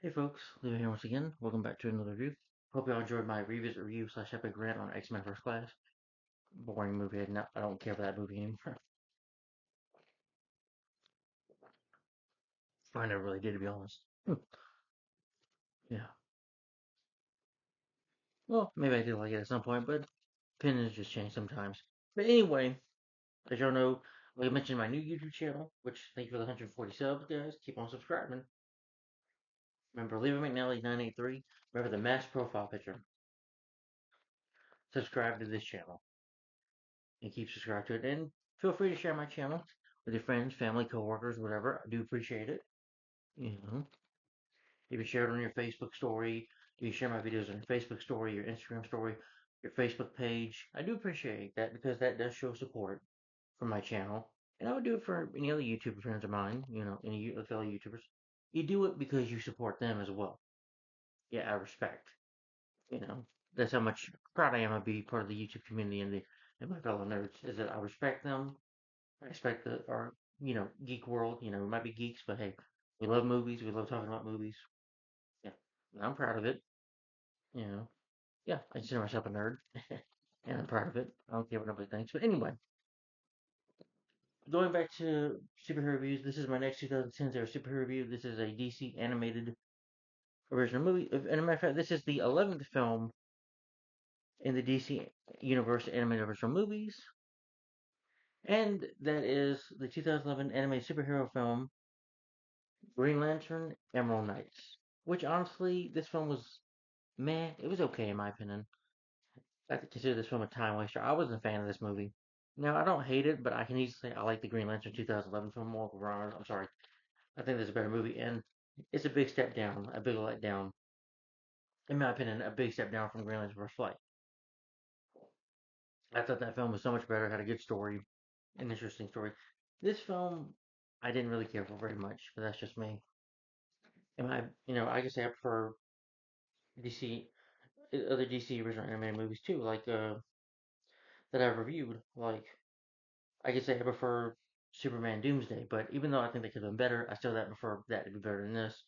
Hey folks, Leo here once again. Welcome back to another review. Hope y'all enjoyed my revisit review slash epic rant on X-Men First Class. Boring movie. I don't care for that movie anymore. I never really did, to be honest. Yeah. Well, maybe I did like it at some point, but opinions just change sometimes. But anyway, as y'all know, like I mentioned my new YouTube channel, which thank you for the 140 subs, guys. Keep on subscribing. Remember, Leo McNally 983. Remember the mask profile picture. Subscribe to this channel and keep subscribed to it. And feel free to share my channel with your friends, family, coworkers, whatever. I do appreciate it. You know, if you share it on your Facebook story, if you share my videos on your Facebook story, your Instagram story, your Facebook page, I do appreciate that because that does show support for my channel. And I would do it for any other YouTuber friends of mine, any fellow YouTubers. You do it because you support them as well. Yeah, I respect. You know, that's how much proud I am of being part of the YouTube community and my fellow nerds. Is that I respect them. I respect our geek world. We might be geeks, but hey, we love movies. We love talking about movies. Yeah, and I'm proud of it. You know, yeah, I consider myself a nerd, and I'm proud of it. I don't care what nobody thinks. But anyway, going back to superhero reviews, this is my next 2010 era superhero review. This is a DC animated original movie. And a matter of fact, this is the 11th film in the DC Universe animated original movies, and that is the 2011 animated superhero film Green Lantern Emerald Knights. Which honestly, this film was meh. It was okay in my opinion. I consider this film a time waster. I wasn't a fan of this movie. Now I don't hate it, but I can easily say I like the Green Lantern 2011 film more. I'm sorry. I think there's a better movie, and it's a big step down, a big letdown, in my opinion, a big step down from Green Lantern First Flight. I thought that film was so much better, had a good story, an interesting story. This film, I didn't really care for very much, but that's just me. And I guess I prefer DC, other DC original animated movies too, like that I've reviewed. Like I could say I prefer Superman Doomsday, but even though I think they could have been better, I still prefer that to be better than this.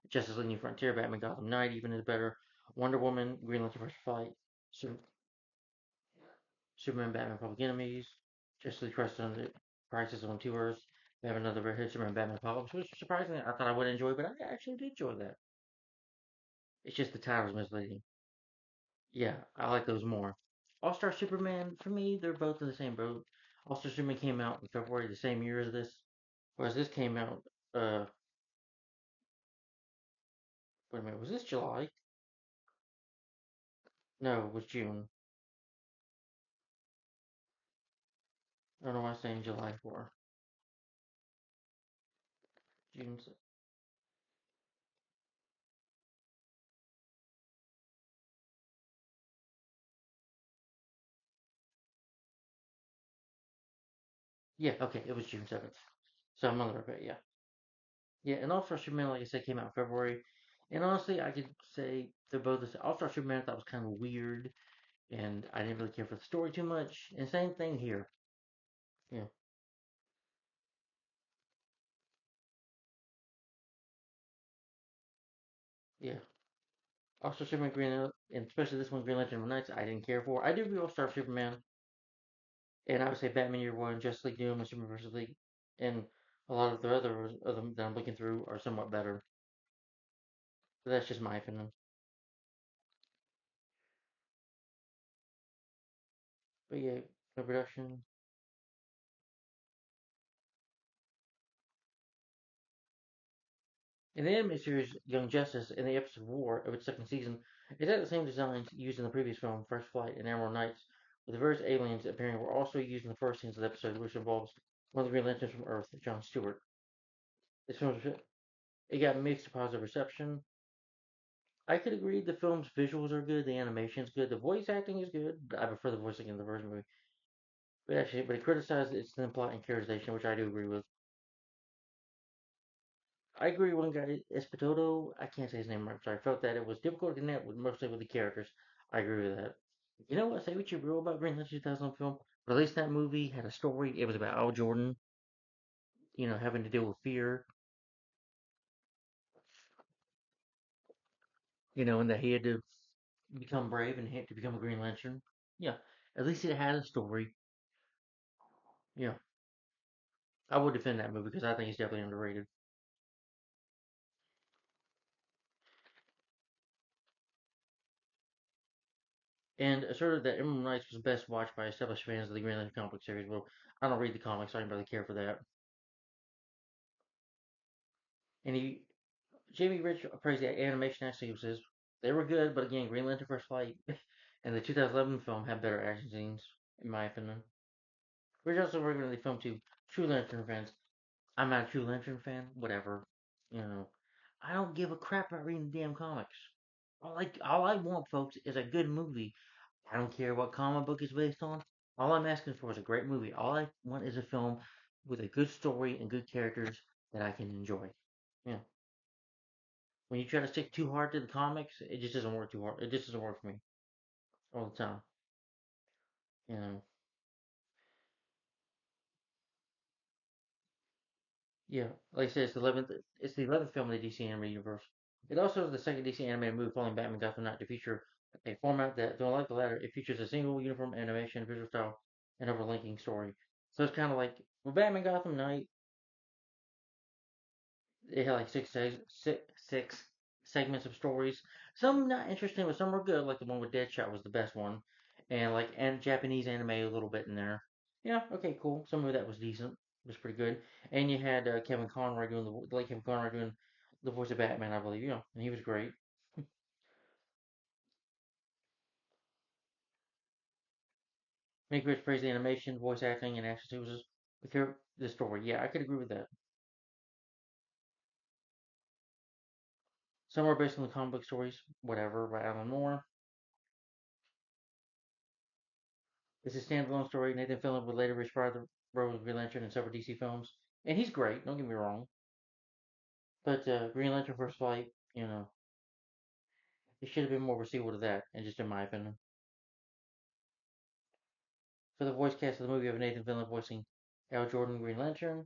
Justice League New Frontier, Batman Gotham Knight even is better. Wonder Woman, Green Lantern vs. Fight, Superman, Batman Public Enemies, Justice League Crisis on Two Earths. We have another Red Hood Superman Batman Apocalypse, which surprisingly I thought I would enjoy, but I actually did enjoy that. It's just the title's misleading. Yeah, I like those more. All Star Superman, for me, they're both in the same boat. All Star Superman came out in February the same year as this. Whereas this came out, uh, wait a minute, was this July? No, it was June. I don't know why I'm saying July for. June. Yeah, okay, it was June 7th. So I'm on the right bit, yeah. Yeah, and All Star Superman, like I said, came out in February. And honestly, I could say they're both the same. All Star Superman I thought was kind of weird, and I didn't really care for the story too much. And same thing here. Yeah, yeah. All Star Superman, and especially this one, Green Lantern Nights, I didn't care for. I do read All Star Superman, and I would say Batman Year One, Justice League Doom, and Superman vs. League, and a lot of the other of them that I'm looking through are somewhat better. But that's just my opinion. But yeah, no production. In the anime series Young Justice, in the episode War of its second season, it had the same designs used in the previous film, First Flight and Emerald Knights, with the various aliens appearing were also used in the first scenes of the episode, which involves one of the Green Lanterns from Earth, John Stewart. This film it got mixed to positive reception. I could agree the film's visuals are good, the animation's good, the voice acting is good. I prefer the voice acting in the first movie. But it criticized its thin plot and characterization, which I do agree with. I agree with one guy, Espitoto, I can't say his name right, so I felt that it was difficult to connect with mostly with the characters. I agree with that. You know what? Say what you will about Green Lantern 2000 film, but at least that movie had a story. It was about Al Jordan, having to deal with fear. And that he had to become brave and he had to become a Green Lantern. Yeah, at least it had a story. Yeah, I would defend that movie because I think it's definitely underrated. And sort of that Emerald Knights was best watched by established fans of the Green Lantern comic series. Well, I don't read the comics, so I don't really care for that. And Jamie Rich praised the animation action sequences. They were good, but again, Green Lantern First Flight and the 2011 film have better action scenes, in my opinion. Rich also regularly filmed to True Lantern fans. I'm not a True Lantern fan, whatever. You know, I don't give a crap about reading the damn comics. All I want, folks, is a good movie. I don't care what comic book it's based on. All I'm asking for is a great movie. All I want is a film with a good story and good characters that I can enjoy. Yeah. When you try to stick too hard to the comics, it just doesn't work too hard. It just doesn't work for me all the time. You know. Yeah. Like I said, it's the 11th. It's the 11th film in the DC animated universe. It also is the second DC animated movie following Batman Gotham Knight to feature a format that, though unlike the latter, it features a single uniform animation, visual style, and overlinking story. So it's kind of like with Batman Gotham Knight, it had like six segments of stories. Some not interesting, but some were good. Like the one with Deadshot was the best one, and Japanese anime a little bit in there. Yeah, okay, cool. Some of that was decent. It was pretty good. And you had Kevin Conroy doing the like Kevin Conroy doing the voice of Batman, I believe. And he was great. Make Rich praise the animation, voice acting, and action sequences. The story. Yeah, I could agree with that. Some are based on the comic book stories, whatever, by Alan Moore. It's a standalone story. Nathan Fillion would later reprise the role of Green Lantern in several DC films, and he's great. Don't get me wrong, but Green Lantern First Flight, it should have been more of a sequel to that, and just in my opinion. For the voice cast of the movie of Nathan Fillion voicing Al Jordan Green Lantern,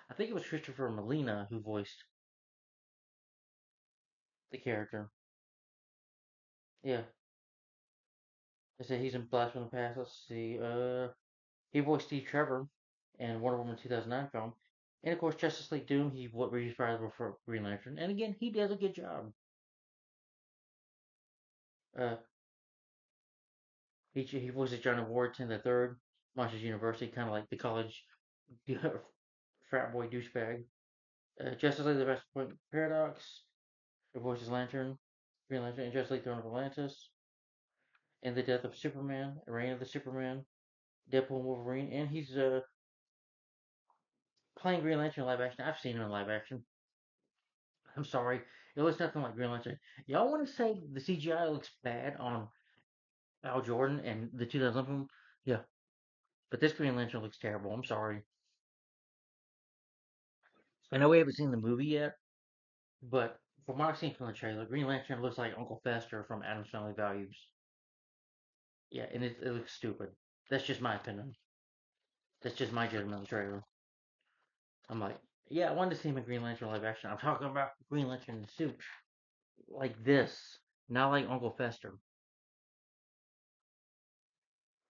I think it was Christopher Molina who voiced the character. Yeah, I said he's in Blast from the Past. Let's see. He voiced Steve Trevor in Wonder Woman 2009 film. And of course, Justice League Doom, he reprised for Green Lantern. And again, he does a good job. Uh, he voices Johnny Warrington the third, Monsters University, kind of like the college frat boy douchebag. Justice League: The Best Point Paradox, he voices Lantern, Green Lantern, and Justice League: Throne of Atlantis, and the Death of Superman, Reign of the Superman, Deadpool and Wolverine, and he's playing Green Lantern in live action. I've seen him in live action. I'm sorry, it looks nothing like Green Lantern. Y'all want to say the CGI looks bad on Al Jordan and the 2011 film? Yeah, but this Green Lantern looks terrible. I'm sorry. I know we haven't seen the movie yet, but from what I've seen from the trailer, Green Lantern looks like Uncle Fester from Addams Family Values. Yeah, and it looks stupid. That's just my opinion. That's just my judgment of the trailer. I'm like, yeah, I wanted to see him in Green Lantern live action. I'm talking about Green Lantern in the suit like this, not like Uncle Fester.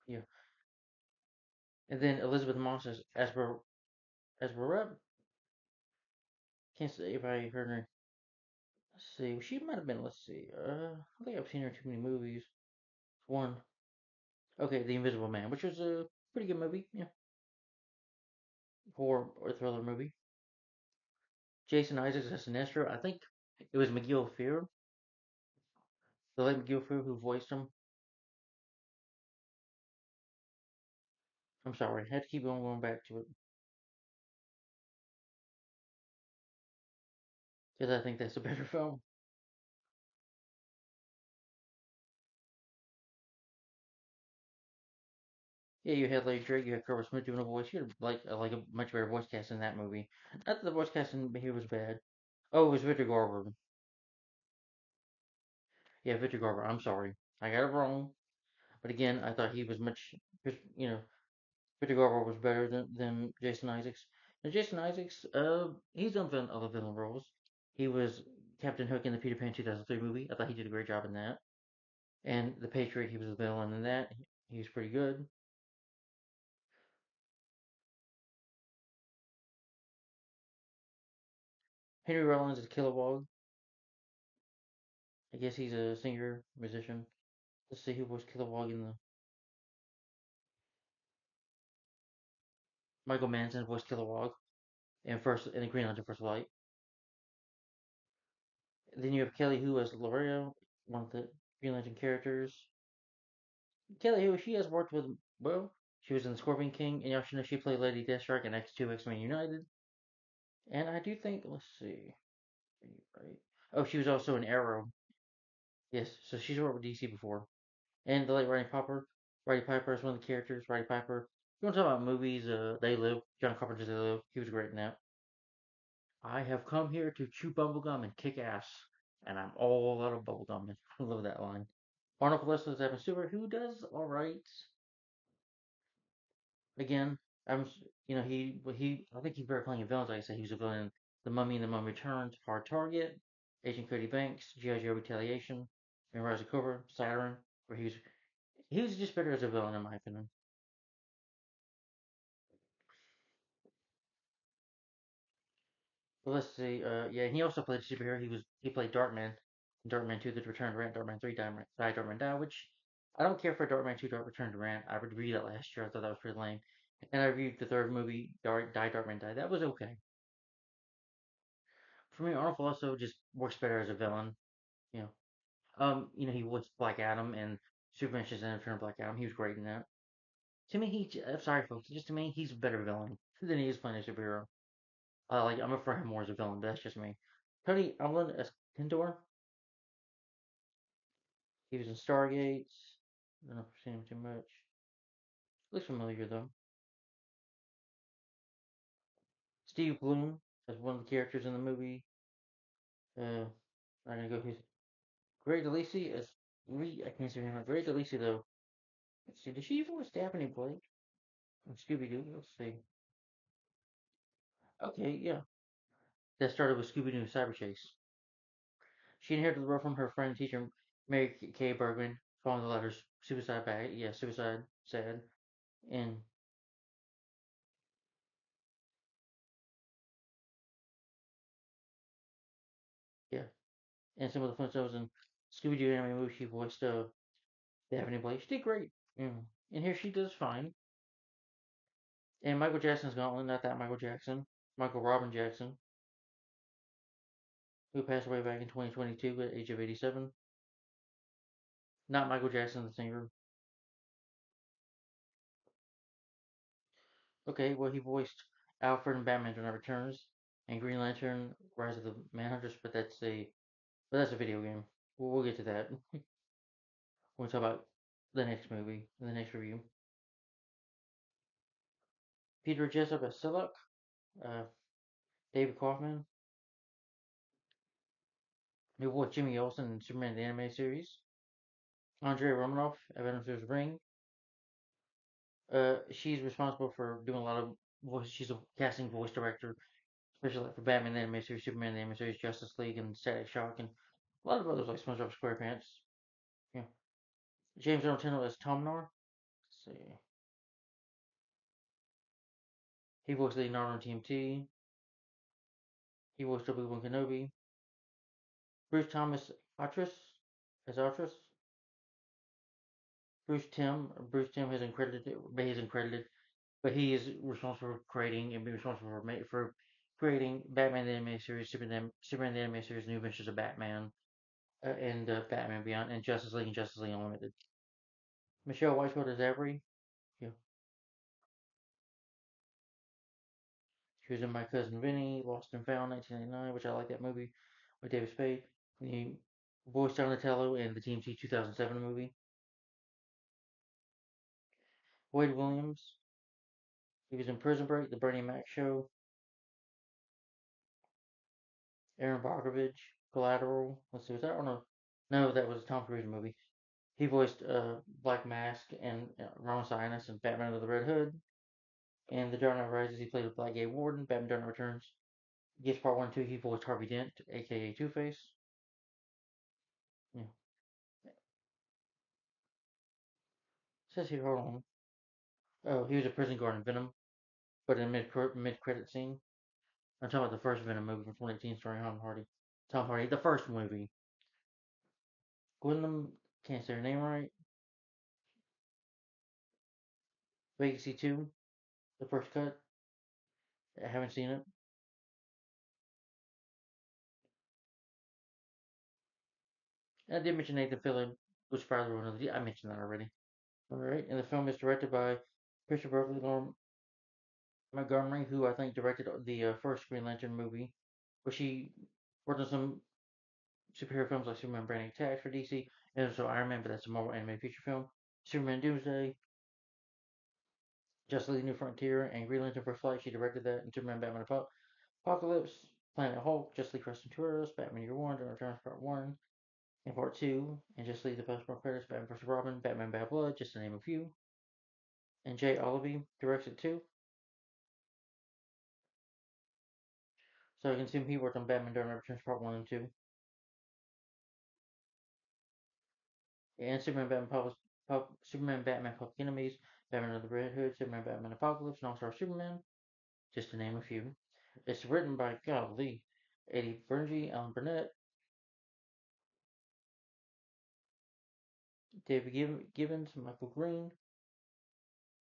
Yeah, and then Elizabeth Moss as Esmeralda. Can't say if I heard her. Let's see, she might have been. Let's see. I think I've seen her in too many movies. One, okay, The Invisible Man, which was a pretty good movie. Yeah, horror or thriller movie. Jason Isaacs as Sinestro. I think it was McGill Fear, the late McGill Fear, who voiced him. I'm sorry, I had to keep on going back to it because I think that's a better film. Yeah, you had Larry Drake, you had Trevor Smith doing a voice. You had like a much better voice cast in that movie. Not that the voice casting here was bad. Oh, it was Victor Garber. Yeah, Victor Garber. I'm sorry, I got it wrong. But again, I thought he was much. You know, Victor Garber was better than Jason Isaacs. And Jason Isaacs, he's done other villain roles. He was Captain Hook in the Peter Pan 2003 movie. I thought he did a great job in that. And The Patriot, he was the villain in that. He was pretty good. Henry Rollins is Kilowog. I guess he's a singer, musician. Let's see who voiced Kilowog in the. Michael Manson voiced Kilowog in the Green Lantern First Light. Then you have Kelly Hu as L'Oreal, one of the Green Lantern characters. Kelly Hu, she has worked with, well, she was in Scorpion King, and y'all should know she played Lady Deathstroke in X2 X-Men United. And I do think, let's see, right? Oh, she was also in Arrow. Yes, so she's worked with DC before. And the late Roddy Piper is one of the characters. Roddy Piper. You want to talk about movies? They Live. John Carpenter's They Live. He was great in that. I have come here to chew bubblegum and kick ass, and I'm all out of bubblegum. I love that line. Arnold Palestra is Evan Stewart, who does all right. Again, I'm, I think he's better playing a villain. Like I said, he was a villain in The Mummy and The Mummy Returns, Hard Target, Agent Cody Banks, G.I. Joe Retaliation, and Rise of Cobra, Saturn, where he was just better as a villain in my opinion. But let's see. Yeah, and he also played a superhero. He played Darkman, Darkman 2, The Return to Rant, Darkman 3, Darkman Die, which I don't care for Darkman 2, Dark Return to Rant. I reviewed that last year. I thought that was pretty lame. And I reviewed the third movie, Darkman Die. That was okay. For me, Arnold also just works better as a villain. You know, he was Black Adam and Superman Shazam Return Black Adam. He was great in that. To me, I'm sorry, folks. Just to me, he's a better villain than he is playing a superhero. I'm a for him more as a villain, but that's just me. Tony Allen as Kendor. He was in Stargate. I don't know if I've seen him too much. Looks familiar though. Steve Bloom as one of the characters in the movie. I'm gonna go his Greg DeLisi as I can't see him. Greg DeLisi though. Let's see. Did she voice Daphne Blake in Scooby Doo? Let's see. Okay, yeah. That started with Scooby Doo Cyber Chase. She inherited the role from her friend and teacher Mary Kay Bergman, following the letters suicide bag. Yeah, suicide sad. And yeah, and some of the Flintstones and Scooby Doo anime movies she voiced Daphne Blake. She did great. Yeah. And here she does fine. And Michael Jackson's Gauntlet, not that Michael Jackson. Michael Robin Jackson, who passed away back in 2022 at the age of 87. Not Michael Jackson, the singer. Okay, well, he voiced Alfred in Batman: Dark Knight Returns and Green Lantern: Rise of the Manhunters, but that's a video game. We'll get to that. We'll talk about the next movie in the next review. Peter Jessup as Psylocke, uh, David Kaufman, who voiced Jimmy Olsen in Superman the Anime Series, Andrei Romanoff, Avengers Ring. She's responsible for doing a lot of voice. She's a casting voice director, especially like for Batman the Animated Series, Superman the Animated Series, Justice League, and Static Shock, and a lot of others like SpongeBob SquarePants. Yeah. James Earl Tennant as Tomnar. Let's see. He voiced Leonardo in TMT. He voiced Obi-Wan Kenobi. Bruce Thomas Atras as Atras. Bruce Tim has credited, but he is responsible for creating and being responsible for creating Batman the Animated Series, Superman the Animated Series, New Adventures of Batman, and Batman Beyond, and Justice League and Justice League Unlimited. Michelle Weisfeld as Avery. Yeah, she was in My Cousin Vinny, Lost and Found, 1999, which I like that movie with David Spade. He voiced Donatello in the TMT 2007 movie. Wade Williams. He was in Prison Break, The Bernie Mac Show, Aaron Brockovich, Collateral. Let's see, was that one? No, that was a Tom Cruise movie. He voiced Black Mask and Ron Sinus and Batman of the Red Hood. And The Dark Knight Rises, he played Black Gay Warden, Batman Dark Knight Returns. Yes, part 1 and 2, he voiced Harvey Dent, aka Two Face. Yeah. Says here, hold on. Oh, he was a prison guard in Venom, but in mid credit scene. I'm talking about the first Venom movie from 2018 starring Tom Hardy. Tom Hardy, the first movie. Gwendolyn, can't say her name right. Vacancy 2, the first cut. I haven't seen it. And I did mention Nathan Fillion was father of another. I mentioned that already. Alright, and the film is directed by Christopher Montgomery, who I think directed the first Green Lantern movie, where she worked on some superhero films like Superman Branding Attacks for DC, and also Iron Man, but that's a Marvel animated feature film. Superman Doomsday, Justice League New Frontier, and Green Lantern First Flight. She directed that, and Superman Batman Apocalypse, Planet Hulk, Justice League Crest and Tourist, Batman Year One, Dark Returns Part 1, and Part 2, and Justice League the Post-War Credits, Batman vs. Robin, Batman Bad Blood, just to name a few. And Jay Olive directs it too. So I can assume he worked on Batman Dark Knight Returns Part 1 and 2. And Superman Batman Public Enemies, Batman of the Red Hood, Superman Batman Apocalypse, and All-Star Superman, just to name a few. It's written by, golly, Eddie Bergy, Alan Burnett, David Gibbons, Michael Green,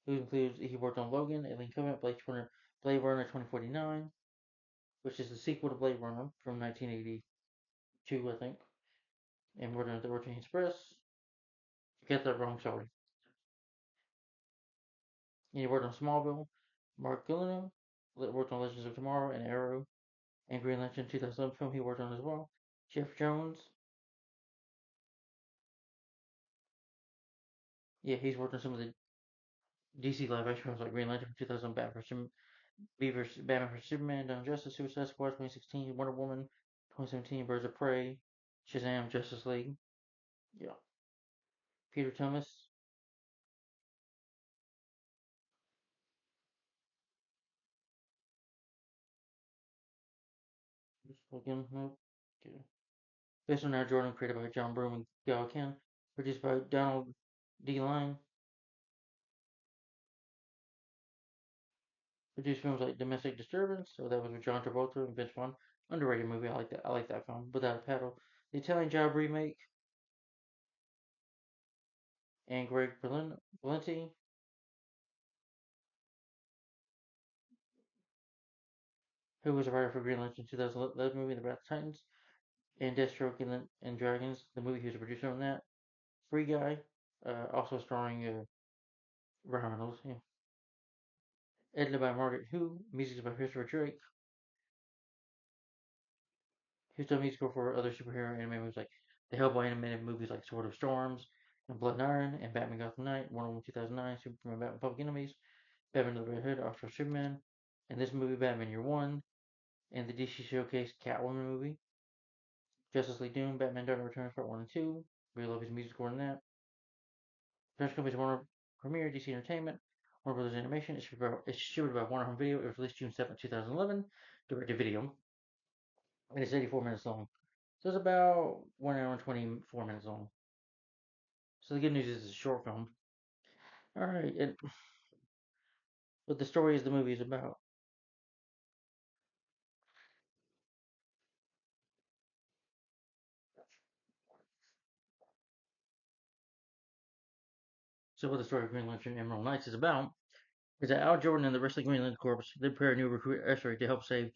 who includes, he worked on Logan, Alien Covenant, Blade Runner 2049, which is the sequel to Blade Runner from 1982, I think, and worked on The Orient Express. Get that wrong, sorry. And he worked on Smallville, Mark Gilliam, worked on Legends of Tomorrow and Arrow, and Green Lantern 2011 film he worked on as well. Jeff Jones, yeah, he's worked on some of the DC live action films like Green Lantern from 2000, Batman vs Superman, Dawn of Justice, Suicide Squad 2016, Wonder Woman 2017, Birds of Prey, Shazam, Justice League. Yeah. Peter Thomas. Just looking. Nope. Okay. Based on Air Jordan, created by John Broome and Gal Ken, produced by Donald D. Line. Produced films like Domestic Disturbance, so that was with John Travolta and Vince Vaughn. Underrated movie. I like that. I like that film. Without a Paddle. The Italian Job remake, and Greg Valenti, who was a writer for Green Lantern 2011 movie, The Wrath of Titans, and Deathstroke and Dragons, the movie. He was a producer on that. Free Guy, also starring Ryan Reynolds. Yeah. Edited by Margaret Hu, music by Christopher Drake. He's done music for other superhero anime movies like the Hellboy animated movies like Sword of Storms and Blood and Iron and Batman Gotham Knight, Wonder Woman 2009, Superman Batman Public Enemies, Batman of the Red Hood, Offshore Superman, and this movie Batman Year One, and the DC Showcase Catwoman movie, Justice League Doom, Batman Dark Knight Returns Part 1 and 2. Really love his music score in that. Production company is Warner Premiere, DC Entertainment, Warner Brothers Animation. It's distributed by Warner Home Video. It was released June 7, 2011, direct to video, and it's 84 minutes long. So it's about 1 hour and 24 minutes long. So the good news is it's a short film. All right, and what the story is the movie is about. So what the story of Green Lantern Emerald Knights is about is that Al Jordan and the rest of the Green Lantern Corps they prepare a new recruit Esri to help save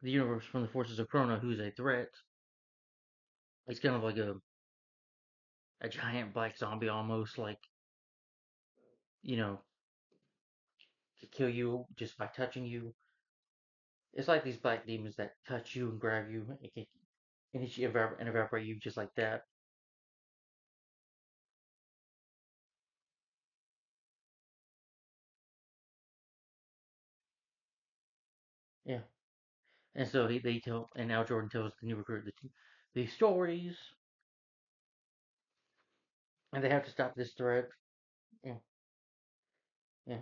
the universe from the forces of Krona, who's a threat. It's kind of like a giant black zombie, almost like you know, to kill you just by touching you. It's like these black demons that touch you and grab you and evaporate you just like that. Yeah. And so they tell, and Al Jordan tells the new recruit these stories, and they have to stop this threat. Yeah, yeah.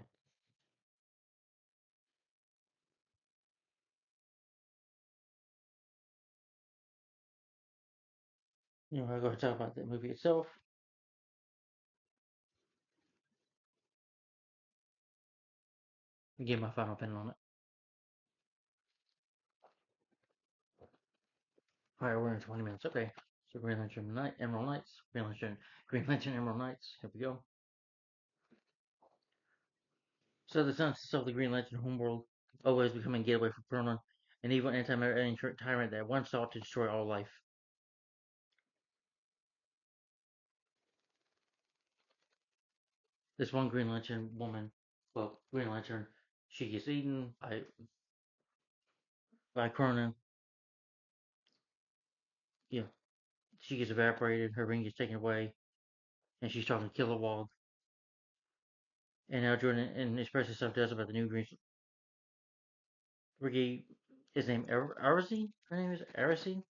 I'll go ahead and talk about the movie itself. And give my final opinion on it. All right, we're in 20 minutes. Okay. So Green Lantern Night, Emerald Knights, Green Lantern Emerald Knights. Here we go. So the scientists of the Green Lantern homeworld always becoming getaway from Perona, an evil anti-matter tyrant that once sought to destroy all life. This one Green Lantern woman, well, Green Lantern, she gets eaten by Cronin. You know, she gets evaporated, her ring gets taken away, and she's talking to Kilowog. And now Jordan and expresses herself to us about the new Green Brigade. His name Arisi? Her name is Arisi?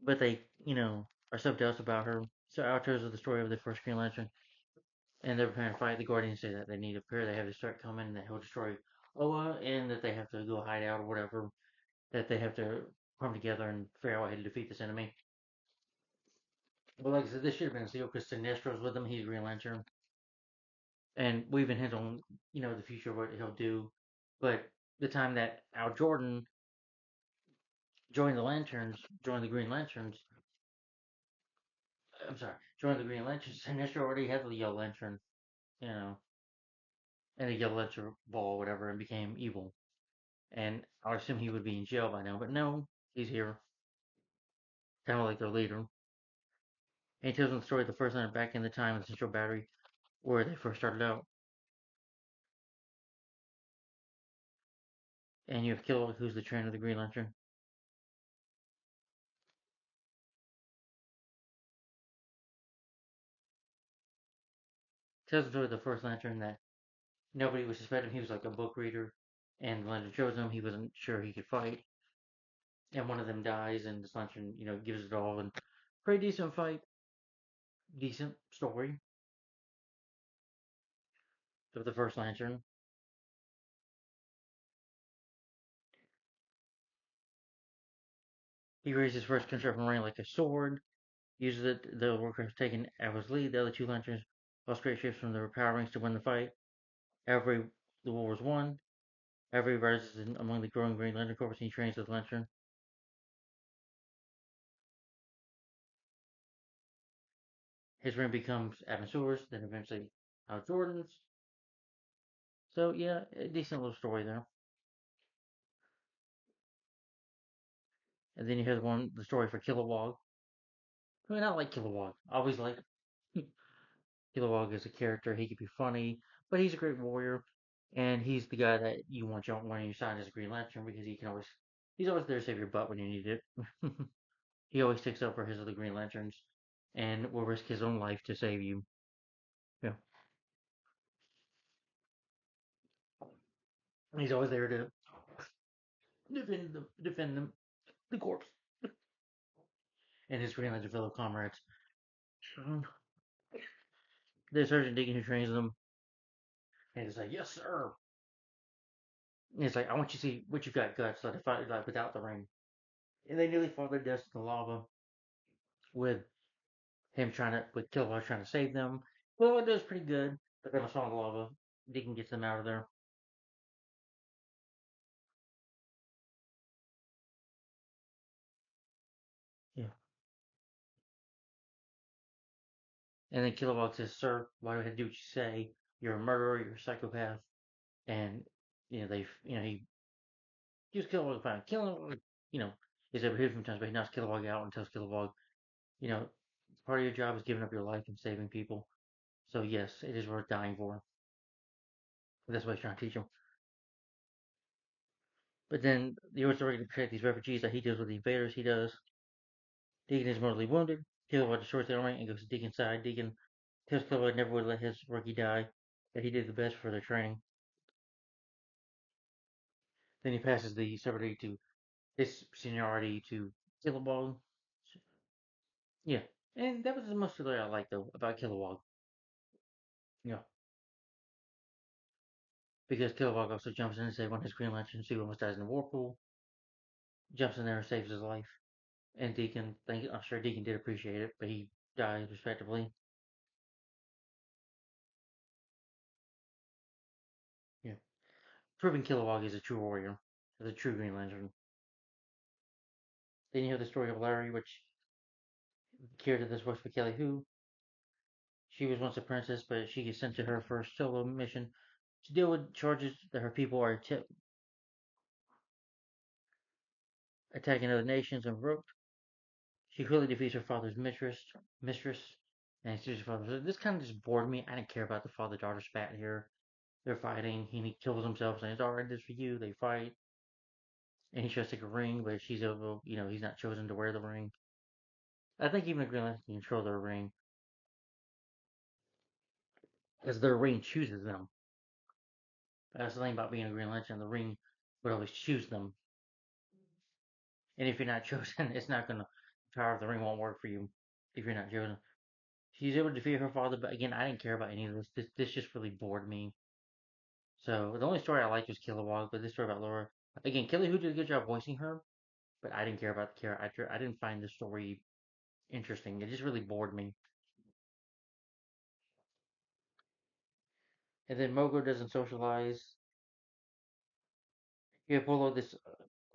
But they, are so jealous about her. So Al tells us the story of the first Green Lantern, and they're preparing to fight. The Guardians say that they need a pair. They have to start coming, and that he'll destroy Oa, and that they have to go hide out or whatever. That they have to come together and figure out how to defeat this enemy. Well, like I said, this should have been a seal because Sinestro's with him. He's Green Lantern, and we even hint on, the future of what he'll do. But the time that Al Jordan joined the Green Lanterns, I'm sorry, joined the Green Lanterns, Sinestro already had the Yellow Lantern, you know, and the Yellow Lantern ball, or whatever, and became evil. And I assume he would be in jail by now, but no, he's here, kind of like their leader. And he tells them the story of the first time back in the time of the Central Battery, where they first started out. And you have Kilowog, who's the trainer of the Green Lantern. Tells the story of the first Lantern that nobody was suspecting he was like a book reader, and the Lantern shows him he wasn't sure he could fight, and one of them dies, and this Lantern, gives it all, and pretty decent fight, decent story of the first Lantern. He raises his first construction ring like a sword, uses it, the workers taken Ava's lead, the other two Lanterns lost great shifts from the power rings to win the fight. Every the war was won. Every rises among the growing Green Lantern Corps and he trains as Lantern. His ring becomes Abin then eventually Hal Jordan's. So yeah, a decent little story there. And then you have the story for Kilowog. I mean, I like Kilowog. I always like Kilowog as a character. He could be funny, but he's a great warrior, and he's the guy that you want on your side as a Green Lantern because he's always there to save your butt when you need it. He always sticks up for his other Green Lanterns, and will risk his own life to save you. Yeah, and he's always there to defend the corpse, and his Green Lantern fellow comrades. There's Sergeant Deacon who trains them, and he's like, "Yes, sir." And he's like, "I want you to see what you've got guts, so they fight like without the ring." And they nearly fall to their deaths in the lava with with Kilowog trying to save them. Well, it does pretty good. They're gonna fall in the lava. Deacon gets them out of there. Yeah. And then Kilowog says, "Sir, why do I have to do what you say? You're a murderer. You're a psychopath." And he gives Kilowog a fine. Kilowog, you know, is able to hit him sometimes, but he knocks Kilowog out and tells Kilowog, you know, part of your job is giving up your life and saving people. So yes, it is worth dying for. That's what he's trying to teach him. But then the Earth's already to protect these refugees that he deals with the invaders. He does. Deacon is mortally wounded. Kilowog destroys the army and goes to Deacon's side. Deacon tells Kilowog never would let his rookie die. That he did the best for their training. Then he passes the severity to his seniority to Kilowog. Yeah, and that was the most story I liked though about Kilowog. Yeah, because Kilowog also jumps in and saves one of his Green Lanterns who almost dies in the whirlpool. Jumps in there and saves his life. And Deacon, I'm sure Deacon did appreciate it, but he died respectively. Yeah. Proving Kilowog is a true warrior, is a true Green Lantern. Then you have the story of Larry, which character this works for Kelly Hu. She was once a princess, but she gets sent to her first solo mission to deal with charges that her people are attacking other nations and rogue. She quickly defeats her father's mistress, and sees her father. So this kind of just bored me. I didn't care about the father-daughter spat here. They're fighting. He kills himself, saying, "It's all right, this for you." They fight, and he tries to take a ring, but she's able. He's not chosen to wear the ring. I think even the Green Lantern can control their ring, because their ring chooses them. That's the thing about being a Green Lantern. The ring would always choose them, and if you're not chosen, it's not gonna. The power of the ring won't work for you if you're not chosen. She's able to defeat her father, but again, I didn't care about any of this. This just really bored me. So the only story I liked was Kilowog, but this story about Laura, again, Kelly Hu did a good job voicing her, but I didn't care about the character. I didn't find the story interesting. It just really bored me. And then Mogo doesn't socialize. You have Polo, this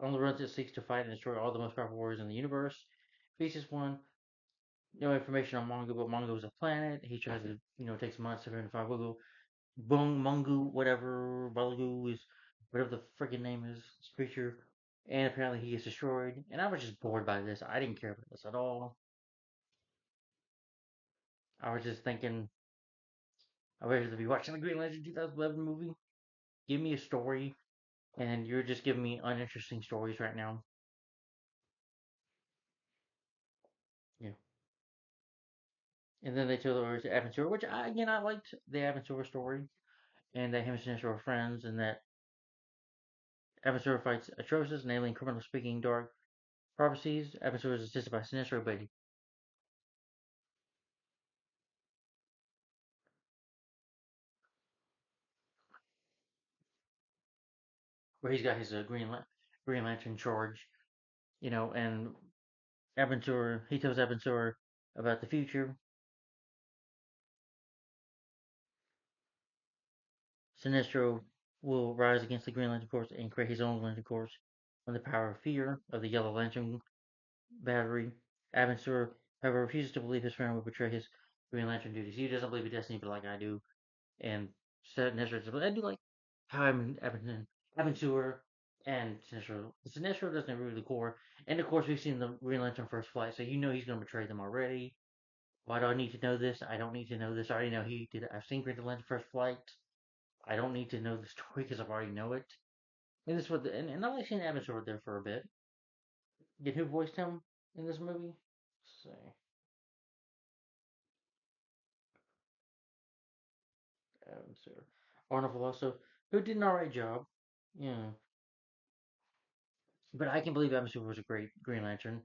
on the run that seeks to fight and destroy all the most powerful warriors in the universe. Faces one, no information on Mongo, but Mongo is a planet. He tries to, takes months to find Wugu. Mungu, whatever, Balagu is, whatever the freaking name is, this creature. And apparently he gets destroyed. And I was just bored by this. I didn't care about this at all. I was just thinking, I wish to be watching the Green Lantern 2011 movie. Give me a story, and you're just giving me uninteresting stories right now. Yeah. And then they tell the story to Aventura, which I liked the Aventura story, and that him and Sinestro are friends, and that Aventura fights Atrocious, an alien criminal speaking dark prophecies. Aventura is assisted by Sinestro, but where he's got his Green Lantern charge, and Aventura, he tells Aventura about the future. Sinestro will rise against the Green Lantern Corps and create his own Lantern Corps from the power of fear of the Yellow Lantern battery. Aventura, however, refuses to believe his friend will betray his Green Lantern duties. He doesn't believe in destiny, but like I do. And Sinestro, I do like how Aventura and Sinestro doesn't really the core. And of course, we've seen the Green Lantern First Flight, so he's going to betray them already. Why do I need to know this? I don't need to know this. I already know he did. I've seen Green Lantern First Flight. I don't need to know the story because I've already know it. And this was and I've seen Avatar there for a bit. Get who voiced him in this movie? Let's see, Avatar. Arnold Veloso, who did an alright job. Yeah, but I can believe Avatar was a great Green Lantern.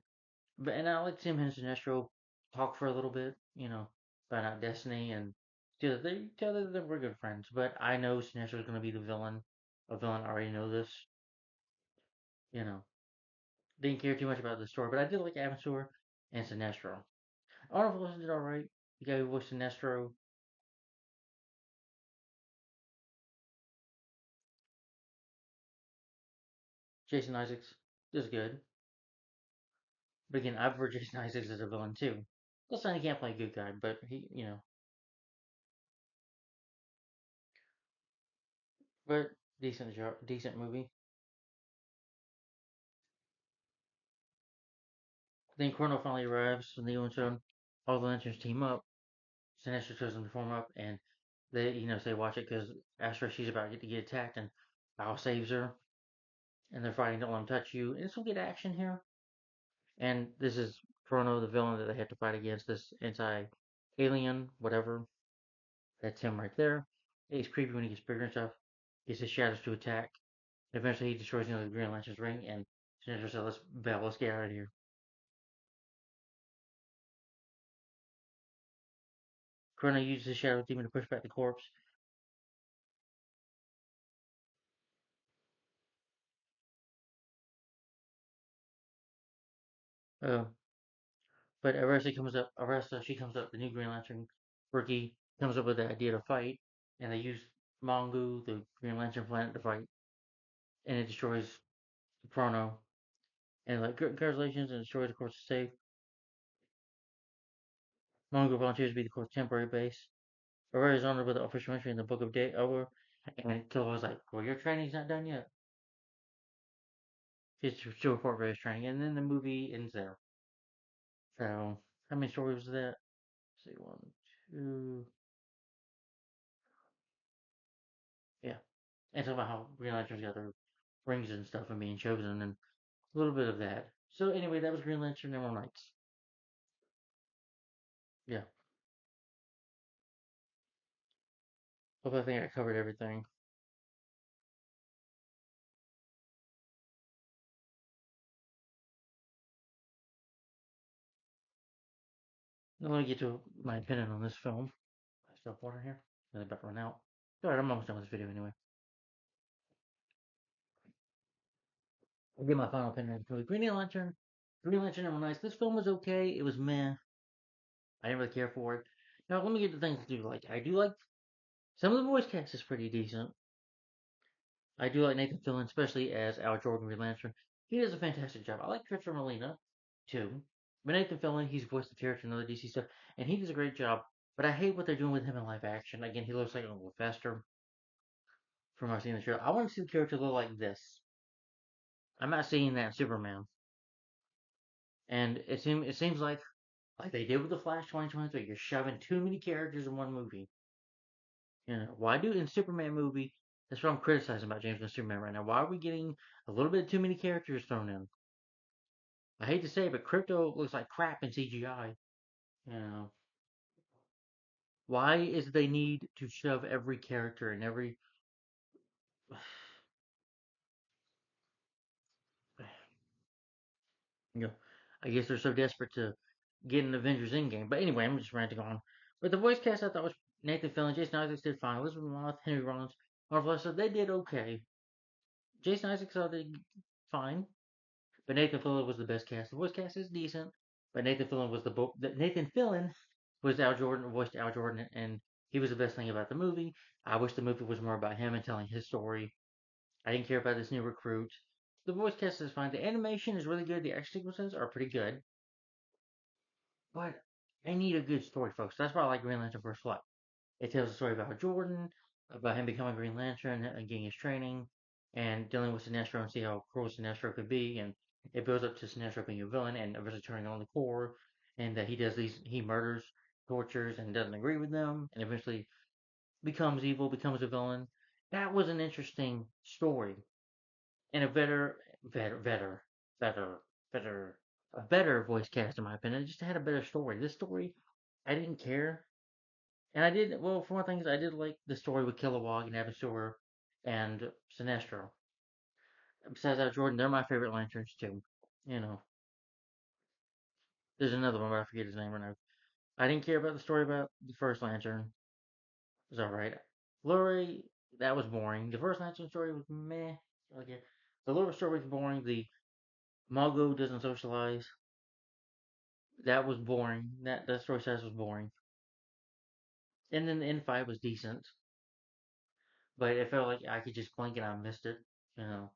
But and I like Tim Henson Sinestro talk for a little bit, about not Destiny and they tell that we're good friends. But I know Sinestro is going to be the villain. A villain. I already know this. You know, didn't care too much about the story, but I did like Avatar and Sinestro. Arnold Wilson did alright. The guy who voiced Sinestro, Jason Isaacs, is good. But again, I prefer Jason Isaacs as a villain too. Listen, he can't play a good guy, but but decent job, decent movie. Then Chrono finally arrives when the Owen all the lanterns team up. Sinestro tells them to form up, and they, say watch it because Astra, she's about to get attacked, and Bao saves her, and they're fighting, don't let them touch you. And it's some good action here. And this is Chrono, the villain that they have to fight against, this anti-alien, whatever. That's him right there. He's creepy when he gets bigger and stuff. Gets his shadows to attack. And eventually he destroys the Green Lantern's ring, and Sinestro says, let's get out of here. Chrono uses his Shadow Demon to push back the corpse. Uh, but Arresta, she comes up, the new Green Lantern rookie comes up with the idea to fight, and they use Mongu, the Green Lantern planet, to fight, and it destroys Chrono. And like, congratulations, and destroys the course to save. Mongu volunteers to be the court's temporary base. Aurora is honored with the official entry in the Book of Day over, and Killua like, well, your training's not done yet. He's to report various training, and then the movie ends there. So, how many stories was that? Let's see, one, two, yeah. And talk about how Green Lantern's got their rings and stuff and being chosen, and a little bit of that. So anyway, that was Green Lantern Emerald Knights. Yeah. Hope I think I covered everything. Now let me get to my opinion on this film. I still have water here. Really about to run out. Alright, I'm almost done with this video anyway. I'll give my final opinion on Green Lantern. Green Lantern Emerald Knights. This film was okay. It was meh. I didn't really care for it. Now let me get to things I do like. I do like some of the voice cast is pretty decent. I do like Nathan Fillion, especially as Al Jordan Green Lantern. He does a fantastic job. I like Christopher Molina too, but Nathan Fillion, he's voiced the character in other DC stuff, and he does a great job. But I hate what they're doing with him in live action. Again, he looks like a little faster from what I've seen in the show. I want to see the character look like this. I'm not seeing that in Superman, and it seems like they did with the Flash 2023. You're shoving too many characters in one movie. You know, why do in Superman movie? That's what I'm criticizing about James Gunn Superman right now. Why are we getting a little bit too many characters thrown in? I hate to say it, but Crypto looks like crap in CGI. You know, why is they need to shove every character in every? You know, I guess they're so desperate to get an Avengers Endgame. But anyway, I'm just ranting on. But the voice cast I thought was Nathan Fillion, Jason Isaacs did fine. Elizabeth Moss, Henry Rollins, Marvel, so they did okay. Jason Isaacs I did fine. But Nathan Fillion was the best cast. The voice cast is decent, but Nathan Fillion was Nathan Fillion was Al Jordan, voiced Al Jordan, and he was the best thing about the movie. I wish the movie was more about him and telling his story. I didn't care about this new recruit. The voice cast is fine. The animation is really good. The action sequences are pretty good, but I need a good story, folks. That's why I like Green Lantern First Flight. It tells a story about Jordan, about him becoming Green Lantern and getting his training, and dealing with Sinestro and see how cruel Sinestro could be. And it builds up to Sinestro being a villain and eventually turning on the core, and that he murders, tortures, and doesn't agree with them, and eventually becomes evil, becomes a villain. That was an interesting story, and a better, better, a better voice cast in my opinion. It just had a better story. This story, I didn't care. And I did, well, for one thing, I did like the story with Kilowog and Abasur and Sinestro. Besides that, Jordan, they're my favorite lanterns too. You know, there's another one, but I forget his name right now. I didn't care about the story about the first lantern. It was alright. Lurie, that was boring. The first lantern story was meh. Okay. The Lurie story was boring. The Mago doesn't socialize. That was boring. That story size was boring. And then the end fight was decent, but it felt like I could just blink and I missed it. You know,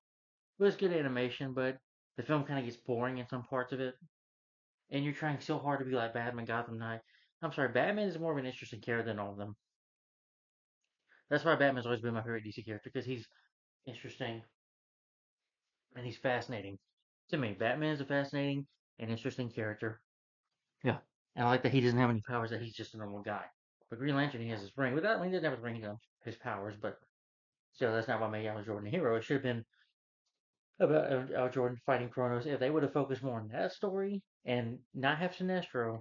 it was good animation, but the film kind of gets boring in some parts of it. And you're trying so hard to be like Batman, Gotham Knight. I'm sorry, Batman is more of an interesting character than all of them. That's why Batman's always been my favorite DC character because he's interesting and he's fascinating. To me, Batman is a fascinating and interesting character. Yeah, and I like that he doesn't have any powers; that he's just a normal guy. But Green Lantern, he has his ring. Without, I mean, he doesn't have his ring, his powers, but still, that's not what made Al Jordan a hero. It should have been about Al Jordan fighting Kronos. If they would have focused more on that story and not have Sinestro,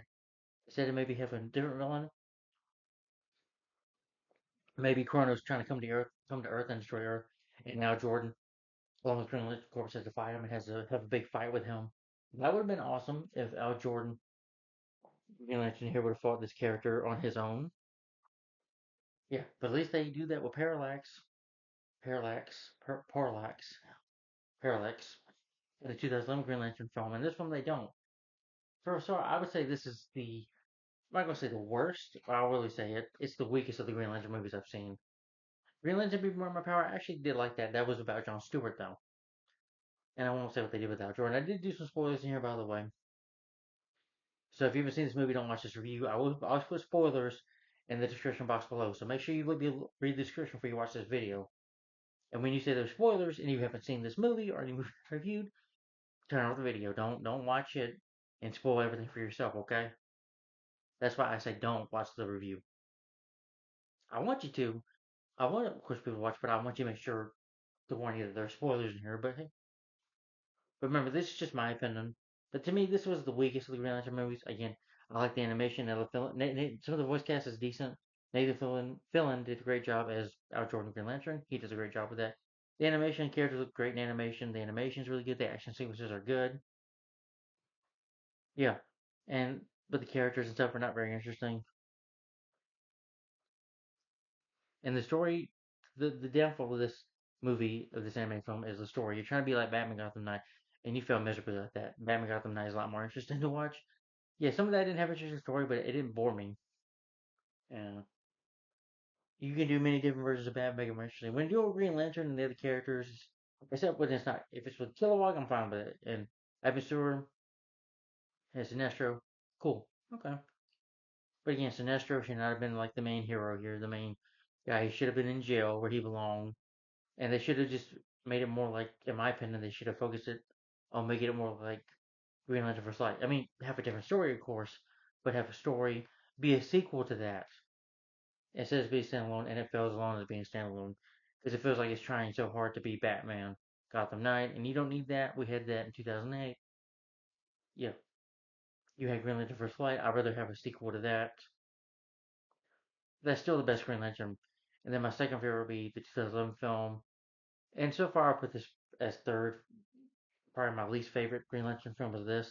instead of maybe having a different villain, maybe Kronos trying to come to Earth and destroy Earth, and now Jordan, along with Green Lantern Corps, has to fight him and has to have a big fight with him. That would have been awesome if Al Jordan, Green Lantern here, would have fought this character on his own. Yeah, but at least they do that with Parallax, in the 2011 Green Lantern film, and this one they don't. So I would say this is the. I'm not gonna say the worst, but I'll really say it. It's the weakest of the Green Lantern movies I've seen. Green Lantern Be More My Power, I actually did like that. That was about John Stewart though, and I won't say what they did without Jordan. I did do some spoilers in here, by the way. So if you haven't seen this movie, don't watch this review. I'll put spoilers in the description box below. So make sure you read the description before you watch this video. And when you say there's spoilers and you haven't seen this movie or any movie reviewed, turn off the video. Don't watch it and spoil everything for yourself. Okay? That's why I say don't watch the review. I want you to. I want, of course, people to watch, but I want you to make sure to warn you that there are spoilers in here. But hey, remember, this is just my opinion. But to me, this was the weakest of the Green Lantern movies. Again, I like the animation. Some of the voice cast is decent. Nathan Fillion did a great job as Al Jordan Green Lantern. He does a great job with that. The animation characters look great in animation. The animation is really good. The action sequences are good. Yeah, and but the characters and stuff are not very interesting. And the story, the downfall of this anime film, is the story. You're trying to be like Batman Gotham Knight, and you fail miserably like that. Batman Gotham Knight is a lot more interesting to watch. Yeah, some of that didn't have an interesting story, but it didn't bore me. And you can do many different versions of Batman, make it more interesting. When you do a Green Lantern and the other characters, except when it's not, if it's with Kilowog, I'm fine with it. And Ivan Stewart and Sinestro, cool, okay. But again, Sinestro should not have been like the main hero here, the main guy. He should have been in jail where he belonged, and they should have just made it more like, in my opinion, they should have focused it on making it more like Green Lantern First Light. I mean, have a different story, of course, but have a story be a sequel to that instead of being standalone, and it fails alone as being standalone because it feels like it's trying so hard to be Batman, Gotham Knight, and you don't need that. We had that in 2008. Yeah, you had Green Lantern First Light. I'd rather have a sequel to that. That's still the best Green Lantern. And then my second favorite would be the 2011 film. And so far, I put this as third. Probably my least favorite Green Lantern film was this.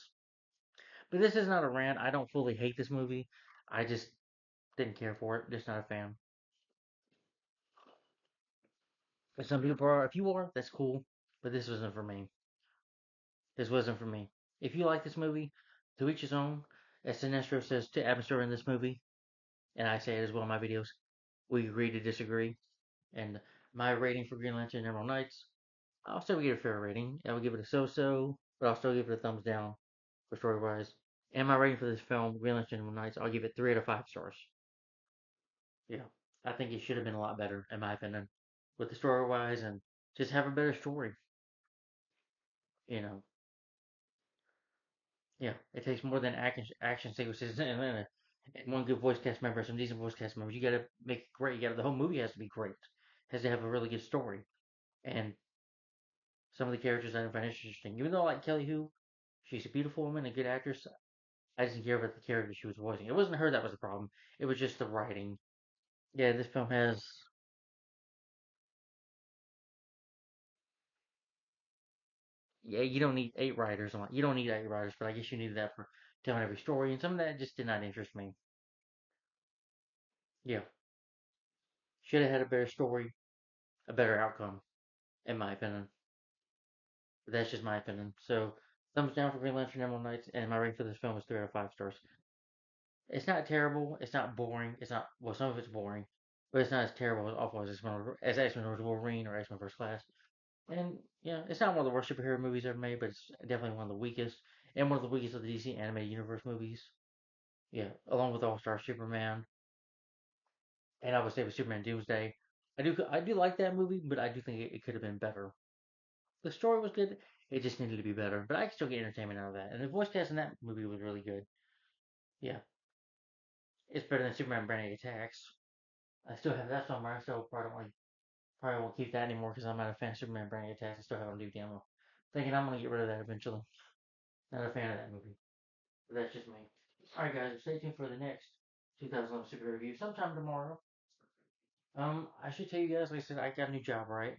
But this is not a rant. I don't fully hate this movie. I just didn't care for it. Just not a fan. But some people are. If you are, that's cool. But this wasn't for me. This wasn't for me. If you like this movie, to each his own. As Sinestro says to Abenstor in this movie, and I say it as well in my videos, we agree to disagree. And my rating for Green Lantern and Emerald Knights, I'll still give it a fair rating. I would give it a so-so, but I'll still give it a thumbs down for story-wise. And my rating for this film, Green Lantern and Emerald Knights, I'll give it 3 out of 5 stars. Yeah, I think it should have been a lot better, in my opinion, with the story-wise, and just have a better story. You know, yeah, it takes more than action sequences and one good voice cast member, some decent voice cast members. You got to make it great. The whole movie has to be great. Has to have a really good story, and some of the characters I find interesting. Even though I like Kelly Hu, she's a beautiful woman, a good actress. I didn't care about the character she was voicing. It wasn't her that was the problem. It was just the writing. Yeah, this film has. Yeah, you don't need 8 writers. You don't need 8 writers, but I guess you need that for telling every story. And some of that just did not interest me. Yeah, should have had a better story, a better outcome, in my opinion. But that's just my opinion. So, thumbs down for Green Lantern Emerald Knights, and my rating for this film is 3 out of 5 stars. It's not terrible. It's not boring. It's not, well, some of it's boring, but it's not as terrible as awful as X-Men vs. Wolverine or X-Men First Class. And yeah, it's not one of the worst superhero movies ever made, but it's definitely one of the weakest, and one of the weakest of the DC animated universe movies. Yeah, along with All Star Superman, and I would say with Superman Doomsday. I do like that movie, but I do think it could have been better. The story was good. It just needed to be better, but I can still get entertainment out of that. And the voice cast in that movie was really good. Yeah, it's better than Superman Brand Attacks. I still have that somewhere. I still probably won't keep that anymore because I'm not a fan of Superman Brand Attacks. I still have it on DVD ammo. Thinking I'm gonna get rid of that eventually. Not a fan of that movie. But that's just me. Alright guys, stay tuned for the next 2011 super review sometime tomorrow. I should tell you guys, like I said, I got a new job, right?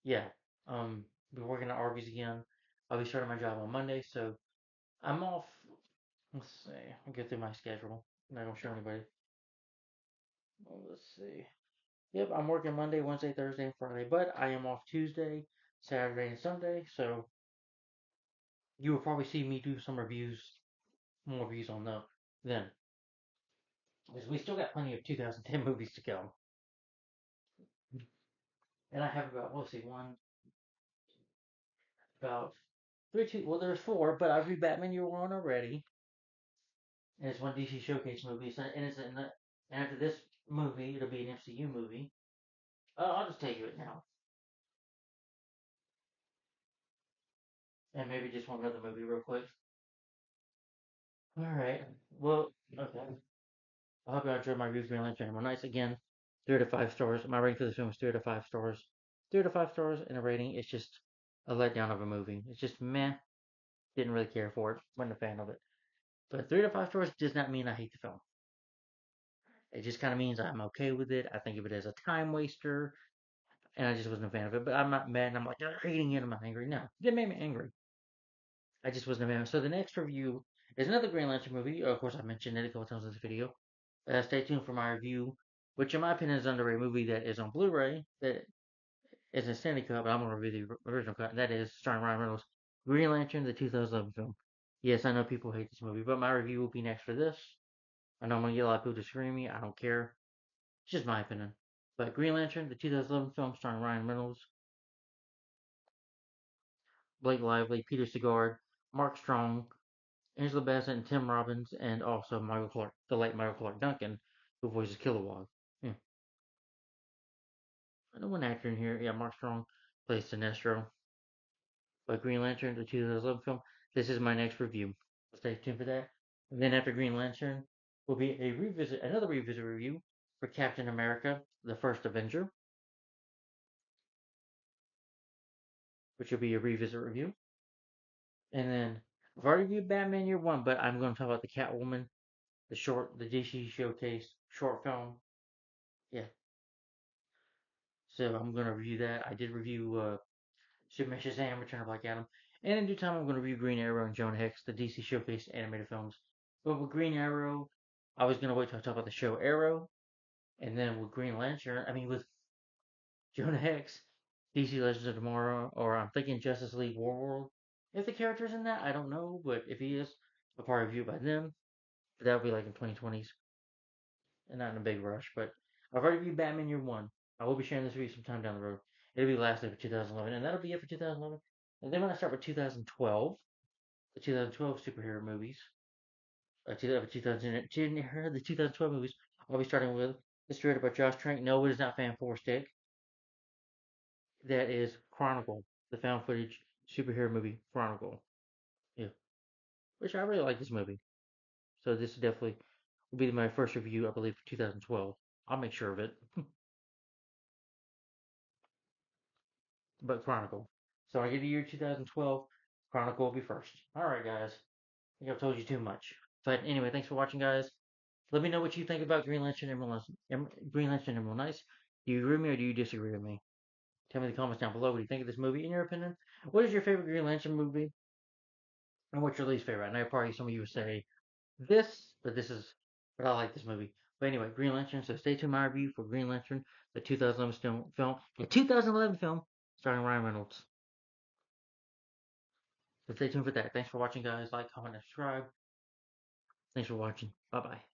Yeah. Be working at Arby's again. I'll be starting my job on Monday, so I'm off. Let's see. I'll get through my schedule. I'm not gonna show anybody. Well, let's see. Yep, I'm working Monday, Wednesday, Thursday, and Friday, but I am off Tuesday, Saturday, and Sunday, so you will probably see me do some reviews more views on them then. Because we still got plenty of 2010 movies to go. And I have about, let's see, about three, two, well, there's four, but I reviewed Batman Year One already. And it's one DC Showcase movie. So, and it's in the, and after this movie, it'll be an MCU movie. I'll just tell you it now. And maybe just one other movie real quick. Alright. Well, okay. I hope you enjoyed my review of Green Lantern. Well, nice again. 3 out of 5 stars. My rating for this film is 3 out of 5 stars. 3 out of 5 stars in a rating. It's just a letdown of a movie. It's just meh. Didn't really care for it. Wasn't a fan of it. But 3 out of 5 stars does not mean I hate the film. It just kind of means I'm okay with it. I think of it as a time waster, and I just wasn't a fan of it. But I'm not mad. And I'm like, you're hating it. I'm not angry. No, it made me angry. I just wasn't a fan. So the next review is another Green Lantern movie. Of course, I mentioned it a couple times in this video. Stay tuned for my review, which in my opinion is under a movie that is on Blu-ray that is a standard cut, but I'm going to review the original cut. That is starring Ryan Reynolds, Green Lantern, the 2011 film. Yes, I know people hate this movie, but my review will be next for this. I know I'm going to get a lot of people disagreeing with me. I don't care. It's just my opinion. But Green Lantern, the 2011 film starring Ryan Reynolds, Blake Lively, Peter Sagal, Mark Strong, Angela Bassett, and Tim Robbins, and also Michael Clark, the late Michael Clark Duncan, who voices Kilowog. Yeah. I know one actor in here. Yeah, Mark Strong plays Sinestro. But Green Lantern, the 2011 film. This is my next review. Stay tuned for that. And then after Green Lantern will be another revisit review for Captain America, the First Avenger, which will be a revisit review. And then I've already reviewed Batman Year One, but I'm going to talk about the Catwoman, the DC Showcase short film. Yeah, so I'm going to review that. I did review Superman Shazam, Return of Black Adam, and in due time I'm going to review Green Arrow and Jonah Hex, the DC Showcase animated films. But with Green Arrow, I was going to wait till I talk about the show Arrow, and then with Green Lantern, with Jonah Hex, DC Legends of Tomorrow, or I'm thinking Justice League Warworld. If the character's in that, I don't know, but if he is, I'll probably review by then. But that'll be like in 2020s, and not in a big rush. But I've already reviewed Batman Year One. I will be sharing this review sometime down the road. It'll be last day for 2011, and that'll be it for 2011. And then when I start with 2012, the 2012 superhero movies, 2010, the 2012 movies, I'll be starting with the directed by Josh Trank. No, it is not Fan Four Stick. That is Chronicle, the found footage superhero movie Chronicle. Yeah, which I really like this movie. So this definitely will be my first review, I believe, for 2012. I'll make sure of it. But Chronicle. So I get the year 2012. Chronicle will be first. All right, guys. I think I've told you too much. But anyway, thanks for watching, guys. Let me know what you think about Green Lantern Emerald Knights. Do you agree with me or do you disagree with me? Tell me in the comments down below what you think of this movie in your opinion. What is your favorite Green Lantern movie? And what's your least favorite? I know probably some of you would say this, but I like this movie. But anyway, Green Lantern. So stay tuned my review for Green Lantern, the 2011 film, starring Ryan Reynolds. So stay tuned for that. Thanks for watching, guys. Like, comment, and subscribe. Thanks for watching. Bye bye.